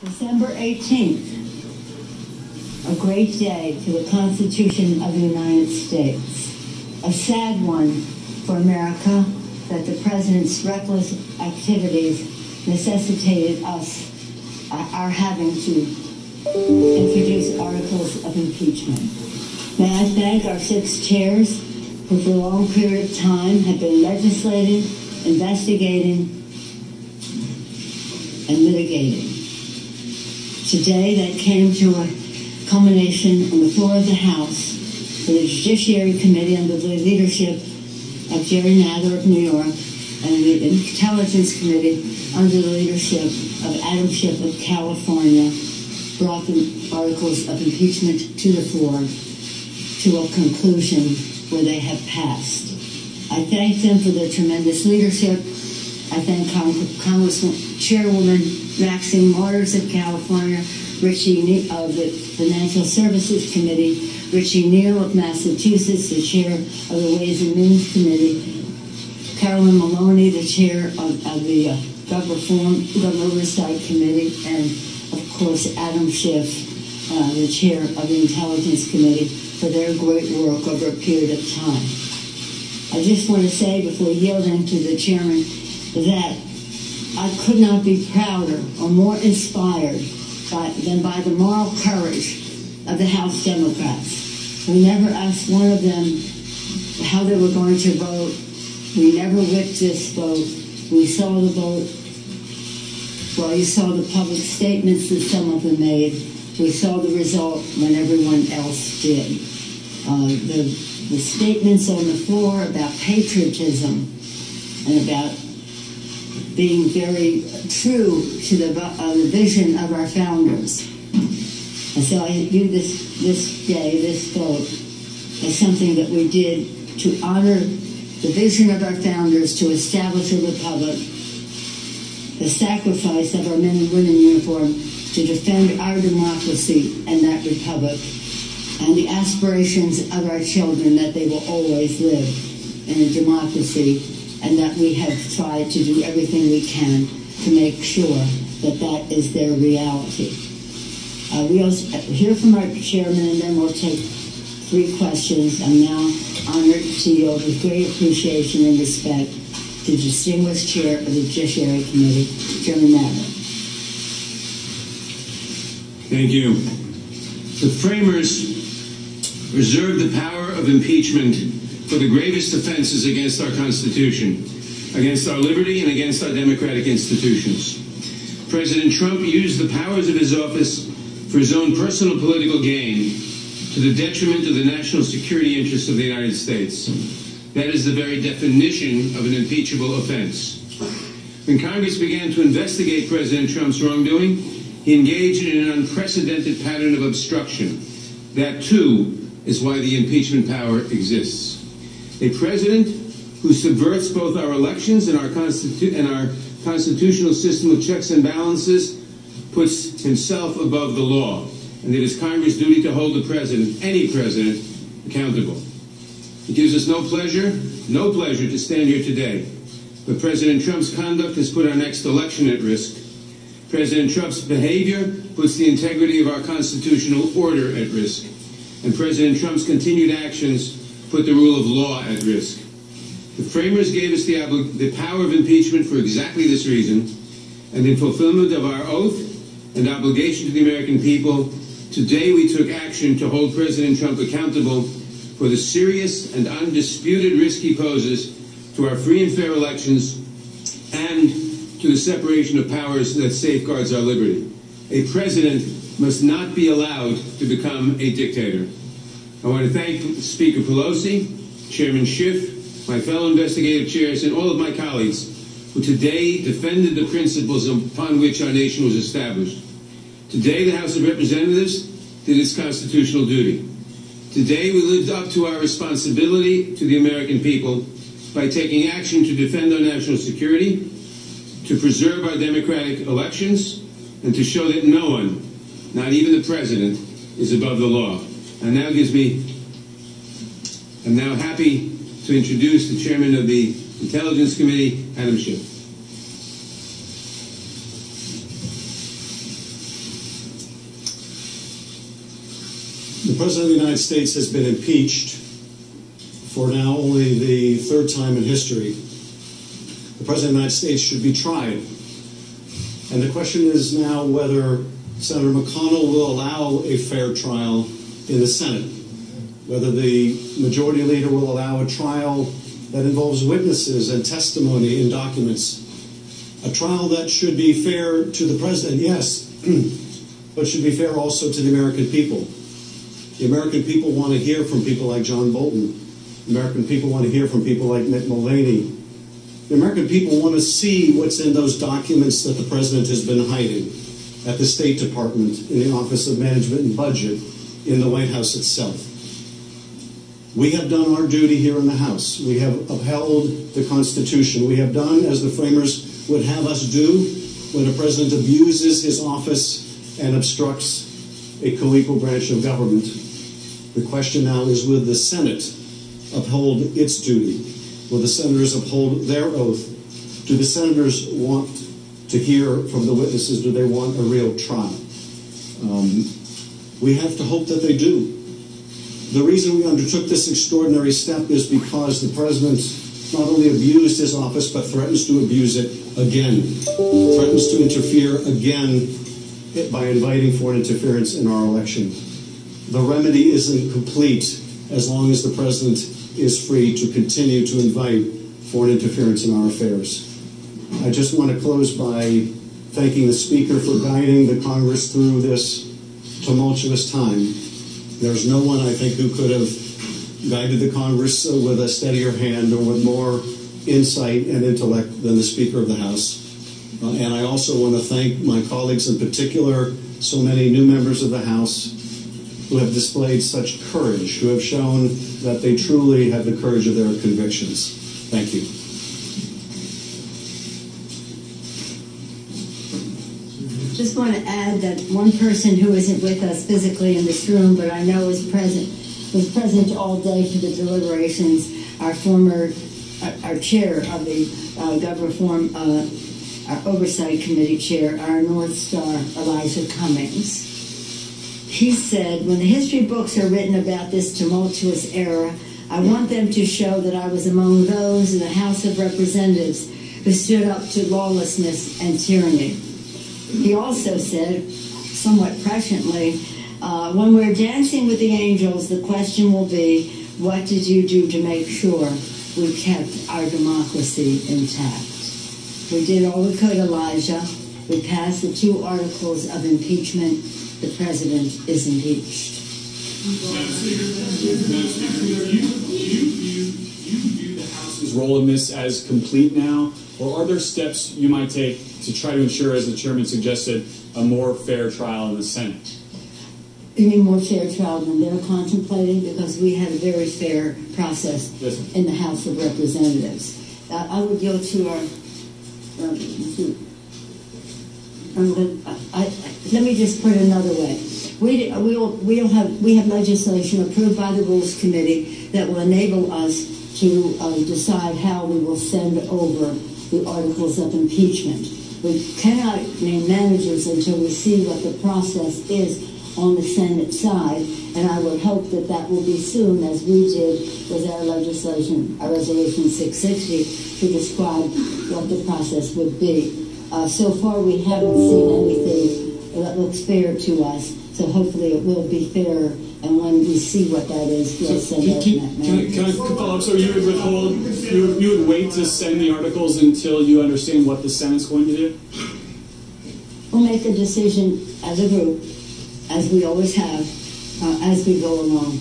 December 18th, a great day for the Constitution of the United States. A sad one for America that the President's reckless activities necessitated us, our having to introduce articles of impeachment. May I thank our 6 chairs who for a long period of time have been legislating, investigating, and litigating. Today, that came to a culmination on the floor of the House for the Judiciary Committee under the leadership of Jerry Nadler of New York and the Intelligence Committee under the leadership of Adam Schiff of California brought the articles of impeachment to the floor to a conclusion where they have passed. I thank them for their tremendous leadership. I thank Chairwoman Maxine Waters of California, Richie of the Financial Services Committee, Richie Neal of Massachusetts, the chair of the Ways and Means Committee, Carolyn Maloney, the chair of the Government Oversight Committee, and of course Adam Schiff, the chair of the Intelligence Committee, for their great work over a period of time. I just want to say before yielding to the chairman that I could not be prouder or more inspired than by the moral courage of the House Democrats. We never asked one of them how they were going to vote. We never whipped this vote. We saw the vote. Well, you saw the public statements that some of them made. We saw the result when everyone else did. The statements on the floor about patriotism and about being very true to the vision of our founders. And so I view this day, this vote, as something that we did to honor the vision of our founders to establish a republic, the sacrifice of our men and women in uniform to defend our democracy and that republic, and the aspirations of our children that they will always live in a democracy, and that we have tried to do everything we can to make sure that that is their reality. We'll hear from our chairman, and then we'll take 3 questions. I'm now honored to yield with great appreciation and respect to the distinguished chair of the Judiciary Committee, Chairman Nadler. Thank you. The framers reserved the power of impeachment for the gravest offenses against our Constitution, against our liberty, and against our democratic institutions. President Trump used the powers of his office for his own personal political gain to the detriment of the national security interests of the United States. That is the very definition of an impeachable offense. When Congress began to investigate President Trump's wrongdoing, he engaged in an unprecedented pattern of obstruction. That, too, is why the impeachment power exists. A president who subverts both our elections and our constitutional system of checks and balances puts himself above the law, and it is Congress' duty to hold the president, any president, accountable. It gives us no pleasure to stand here today, but President Trump's conduct has put our next election at risk. President Trump's behavior puts the integrity of our constitutional order at risk, and President Trump's continued actions put the rule of law at risk. The framers gave us the power of impeachment for exactly this reason, and in fulfillment of our oath and obligation to the American people, today we took action to hold President Trump accountable for the serious and undisputed risk he poses to our free and fair elections and to the separation of powers that safeguards our liberty. A president must not be allowed to become a dictator. I want to thank Speaker Pelosi, Chairman Schiff, my fellow investigative chairs, and all of my colleagues who today defended the principles upon which our nation was established. Today, the House of Representatives did its constitutional duty. Today, we lived up to our responsibility to the American people by taking action to defend our national security, to preserve our democratic elections, and to show that no one, not even the president, is above the law. I'm now happy to introduce the chairman of the Intelligence Committee, Adam Schiff. The President of the United States has been impeached for now only the third time in history. The President of the United States should be tried. And the question is now whether Senator McConnell will allow a fair trial in the Senate, whether the majority leader will allow a trial that involves witnesses and testimony and documents, a trial that should be fair to the President, yes, but should be fair also to the American people. The American people want to hear from people like John Bolton. The American people want to hear from people like Mick Mulvaney. The American people want to see what's in those documents that the President has been hiding at the State Department, in the Office of Management and Budget, in the White House itself. We have done our duty here in the House. We have upheld the Constitution. We have done as the framers would have us do when a president abuses his office and obstructs a co-equal branch of government. The question now is, will the Senate uphold its duty? Will the senators uphold their oath? Do the senators want to hear from the witnesses? Do they want a real trial? We have to hope that they do. The reason we undertook this extraordinary step is because the President not only abused his office, but threatens to abuse it again. Threatens to interfere again by inviting foreign interference in our election. The remedy isn't complete as long as the President is free to continue to invite foreign interference in our affairs. I just want to close by thanking the Speaker for guiding the Congress through this tumultuous time. There's no one, I think, who could have guided the Congress with a steadier hand or with more insight and intellect than the Speaker of the House. And I also want to thank my colleagues, in particular, so many new members of the House who have displayed such courage, who have shown that they truly have the courage of their convictions. Thank you. Just want to add that one person who isn't with us physically in this room, but I know was present all day for the deliberations, our chair of the Government Reform, our Oversight Committee chair, our North Star, Elijah Cummings. He said, when the history books are written about this tumultuous era, I want them to show that I was among those in the House of Representatives who stood up to lawlessness and tyranny. He also said, somewhat presciently, when we're dancing with the angels, the question will be, what did you do to make sure we kept our democracy intact? We did all we could, Elijah. We passed the 2 articles of impeachment. The president is impeached. Do you view the House's role in this as complete now, or are there steps you might take to try to ensure, as the chairman suggested, a more fair trial in the Senate? You mean more fair trial than they're contemplating? Because we had a very fair process in the House of Representatives. I would go to our... let me just put it another way. We have legislation approved by the Rules Committee that will enable us to decide how we will send over the articles of impeachment. We cannot name managers until we see what the process is on the Senate side, and I would hope that that will be soon, as we did with our legislation, our Resolution 660, to describe what the process would be. So far, we haven't seen anything that looks fair to us, so hopefully it will be fair, and when we see what that is, we'll send out that. Can I follow up? So you would withhold, you would wait to send the articles until you understand what the Senate's going to do? We'll make a decision as a group, as we always have, as we go along.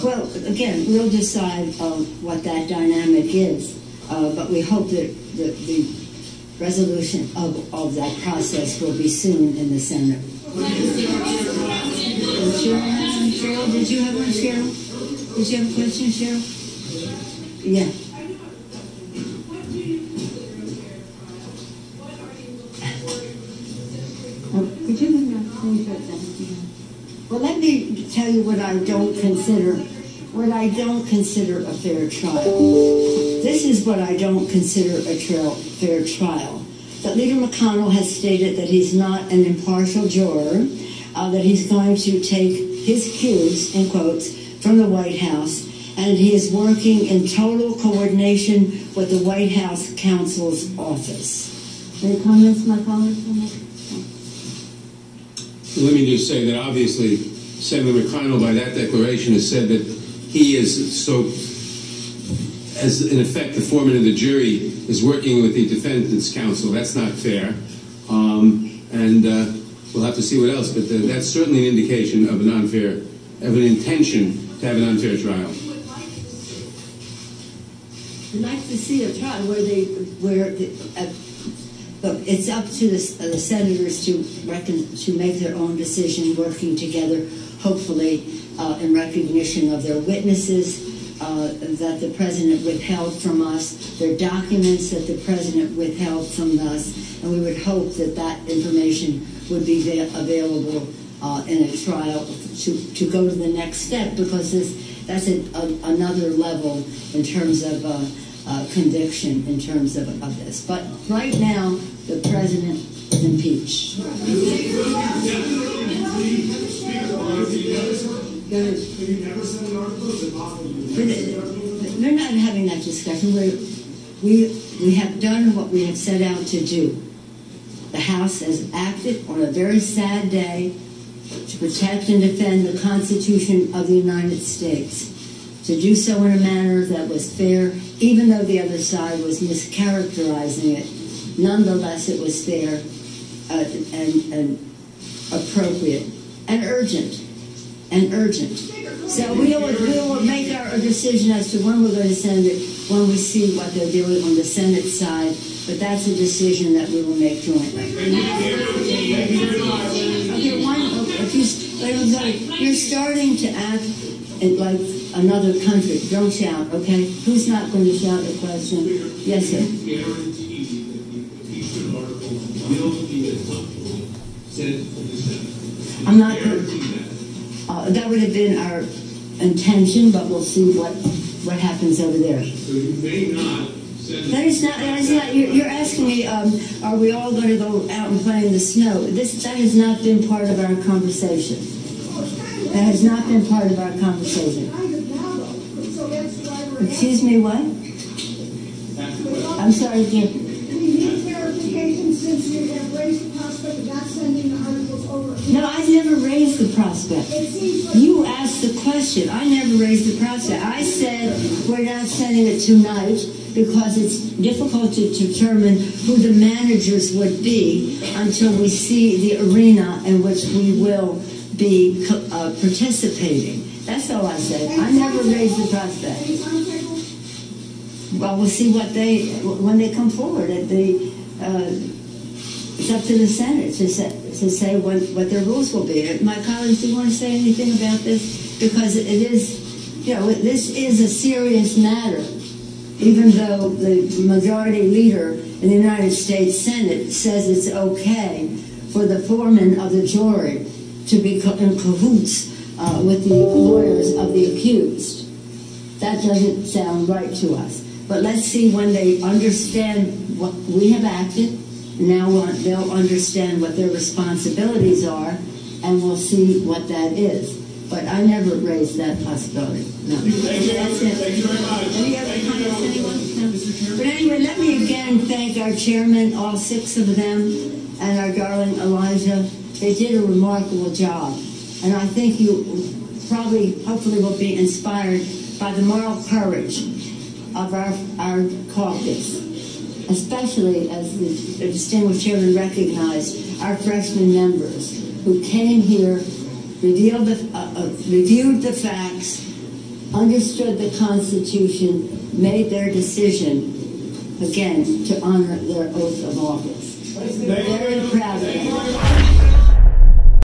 Well, again, we'll decide what that dynamic is, but we hope that the resolution of that process will be soon in the Senate. Cheryl, did you have one, Cheryl? Did you have a question, Cheryl? Yeah. Could you finish that? Well, let me tell you what I don't consider a fair trial. This is what I don't consider a fair trial. that Leader McConnell has stated that he's not an impartial juror, that he's going to take his cues, in quotes, from the White House, and he is working in total coordination with the White House counsel's office. Any comments, my colleagues, on that? Let me just say that obviously Senator McConnell, by that declaration, has said that he is as in effect the foreman of the jury, is working with the defendant's counsel. That's not fair. We'll have to see what else, but that's certainly an indication of an intention to have an unfair trial. I'd like to see a trial where look, it's up to the senators to make their own decision, working together, hopefully in recognition of their witnesses that the president withheld from us, their documents that the president withheld from us, and we would hope that that information would be available in a trial to go to the next step, because that's another level in terms of conviction in terms of this. But right now, the president is impeached. We're not having that discussion. We have done what we have set out to do. The House has acted on a very sad day to protect and defend the Constitution of the United States, to do so in a manner that was fair, even though the other side was mischaracterizing it. Nonetheless, it was fair and appropriate and urgent. So we will make our decision as to when we're going to send it when we see what they're doing on the Senate side, but that's a decision that we will make jointly. You're starting to act like another country. Don't shout, okay? Who's not going to shout a question? Yes, sir. I'm not going that would have been our intention, but we'll see what happens over there. So you may not send that is not, you're asking me, are we all going to go out and play in the snow? That has not been part of our conversation. That has not been part of our conversation. Excuse me, what? I'm sorry, Jim. Since you have raised the prospect of not sending the articles over. No, I never raised the prospect. You asked the question. I never raised the prospect. I said we're not sending it tonight because it's difficult to determine who the managers would be until we see the arena in which we will be participating. That's all I said. I never raised the prospect. Well, we'll see when they come forward at the. It's up to the Senate to say what their rules will be. My colleagues, do you want to say anything about this? Because it is, this is a serious matter. Even though the majority leader in the United States Senate says it's okay for the foreman of the jury to be in cahoots with the lawyers of the accused. That doesn't sound right to us. But let's see when they understand what we have acted. Now they'll understand what their responsibilities are, and we'll see what that is. But I never raised that possibility. No. Thank you. That's it. Thank you very much. Any other comments, anyone? No. But anyway, let me again thank our chairman, all 6 of them, and our darling Elijah. They did a remarkable job. And I think you hopefully will be inspired by the moral courage of our caucus, especially as the distinguished chairman recognized, our freshman members who came here, reviewed the facts, understood the Constitution, made their decision, again, to honor their oath of office. We're very proud of them.